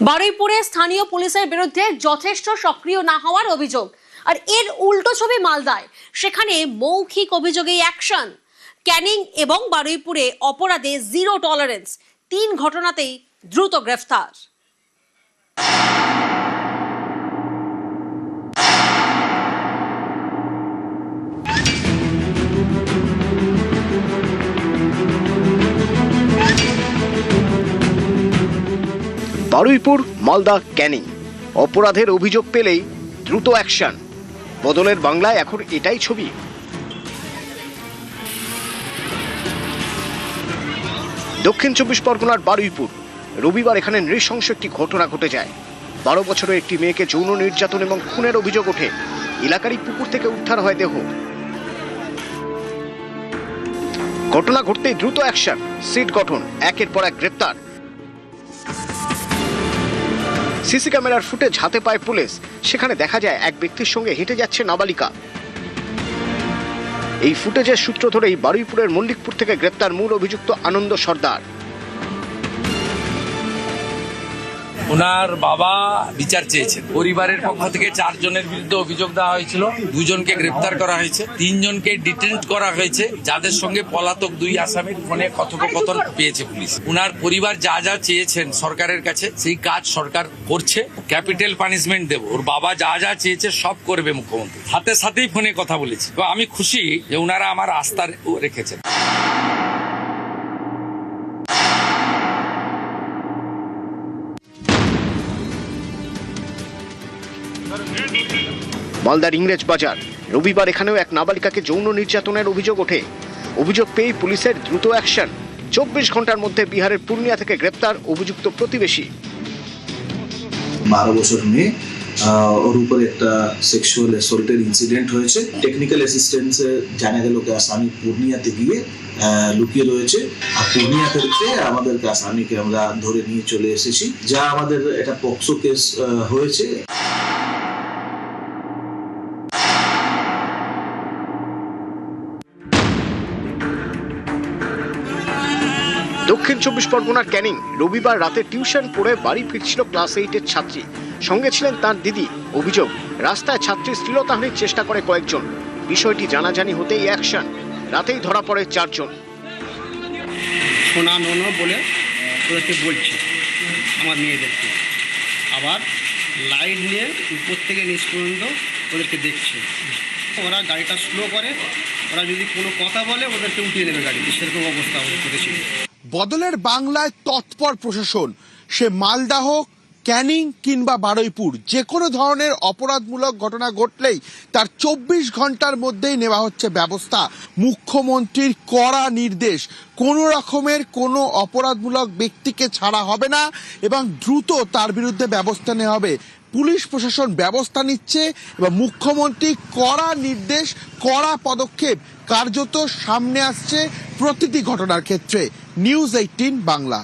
বারুইপুরে স্থানীয় পুলিশের বিরুদ্ধে যথেষ্ট সক্রিয় না হওয়ার অভিযোগ, আর এর উল্টো ছবি মালদায়। সেখানে মৌখিক অভিযোগেই অ্যাকশন। ক্যানিং এবং বারুইপুরে অপরাধে জিরো টলারেন্স, 3 ঘটনাতেই দ্রুত গ্রেফতার। বারুইপুর, মালদা, ক্যানিং অপরাধের অভিযোগ পেলেই দ্রুত অ্যাকশন। বদলের বাংলায় এখন এটাই ছবি। দক্ষিণ 24 পরগনার বারুইপুর রবিবার এখানে নৃশংস একটি ঘটনা ঘটে যায়। 12 বছরের একটি মেয়েকে যৌন নির্যাতন এবং খুনের অভিযোগ ওঠে। এলাকারই পুকুর থেকে উদ্ধার হয় দেহ। ঘটনা ঘটতেই দ্রুত অ্যাকশন, সিট গঠন, একের পর এক গ্রেপ্তার। সিসি ক্যামেরার ফুটেজ হাতে পায় পুলিশ। সেখানে দেখা যায় এক ব্যক্তির সঙ্গে হেঁটে যাচ্ছে নাবালিকা। এই ফুটেজের সূত্র ধরেই বারুইপুরের মল্লিকপুর থেকে গ্রেপ্তার মূল অভিযুক্ত আনন্দ সর্দার। ওনার বাবা বিচার চেয়েছেন। পরিবারের পক্ষ থেকে 4 জনের বিরুদ্ধে অভিযোগ দেওয়া হয়েছিল। 2 জনকে গ্রেপ্তার করা হয়েছে, 3 জনকে ডিটেন্ট করা হয়েছে, যাদের সঙ্গে পলাতক 2 আসামির ফোনে কথোপকথন পেয়েছে পুলিশ। ওনার পরিবার যা যা চেয়েছেন সরকারের কাছে, সেই কাজ সরকার করছে। ক্যাপিটাল পানিশমেন্ট দেব, ওর বাবা যা যা চেয়েছে সব করবে মুখ্যমন্ত্রী। হাতে সাথেই ফোনে কথা বলেছি। তো আমি খুশি যে ওনারা আমার আস্থা রেখেছেন। মালদার ইংরেজ বাজার রবিবার এখানেও এক নাবালিকাকে যৌন নির্যাতনের অভিযোগ ওঠে। অভিযোগ পেয়ে পুলিশের দ্রুত অ্যাকশন। 24 ঘন্টার মধ্যে বিহারের পূর্ণিয়া থেকে গ্রেপ্তার অভিযুক্ত প্রতিবেশী। 12 বছর মেয়ে, ওর উপরে একটা সেক্সুয়াল অ্যাসল্টের ইনসিডেন্ট হয়েছে। টেকনিক্যাল অ্যাসিস্ট্যান্সে জানা গেল যে আসামি পূর্ণিয়াতে গিয়ে লুকিয়ে রয়েছে। আর পূর্ণিয়া থেকে আমাদের আসামিকে আমরা ধরে নিয়ে চলে এসেছি, যা আমাদের একটা পক্সো কেস হয়েছে। দক্ষিণ 24 পরগনার ক্যানিং রবিবার রাতে টিউশন পড়ে বাড়ি ফিরছিল ক্লাস 8-এর ছাত্রী। সঙ্গে ছিলেন তার দিদি। অভিযোগ, রাস্তায় ছাত্রীর শ্লীলতাহানির চেষ্টা করে কয়েকজন। বিষয়টি জানাজানি হতেই অ্যাকশন। রাতেই ধরা পড়ে 4 জন। সোনা নোনো বলে ওদেরকে বলছে আমার মেয়েদেরকে, আবার লাইট নিয়ে উপর থেকে নিচ পর্যন্ত ওদেরকে দেখছে। ওরা গাড়িটা স্লো করে, ওরা যদি কোনো কথা বলে ওদেরকে উঠিয়ে নেবে গাড়িতে, সেরকম অবস্থা করেছিল। বদলের বাংলায় তৎপর প্রশাসন। সে মালদা হোক, ক্যানিং কিংবা বারুইপুর, যে কোনো ধরনের অপরাধমূলক ঘটনা ঘটলেই তার 24 ঘন্টার মধ্যেই নেওয়া হচ্ছে ব্যবস্থা। মুখ্যমন্ত্রীর কড়া নির্দেশ, কোনো রকমের কোনো অপরাধমূলক ব্যক্তিকে ছাড়া হবে না এবং দ্রুত তার বিরুদ্ধে ব্যবস্থা নেওয়া হবে। পুলিশ প্রশাসন ব্যবস্থা নিচ্ছে এবং মুখ্যমন্ত্রী কড়া নির্দেশ, কড়া পদক্ষেপ কার্যত সামনে আসছে প্রতিটি ঘটনার ক্ষেত্রে। নিউজ 18 বাংলা।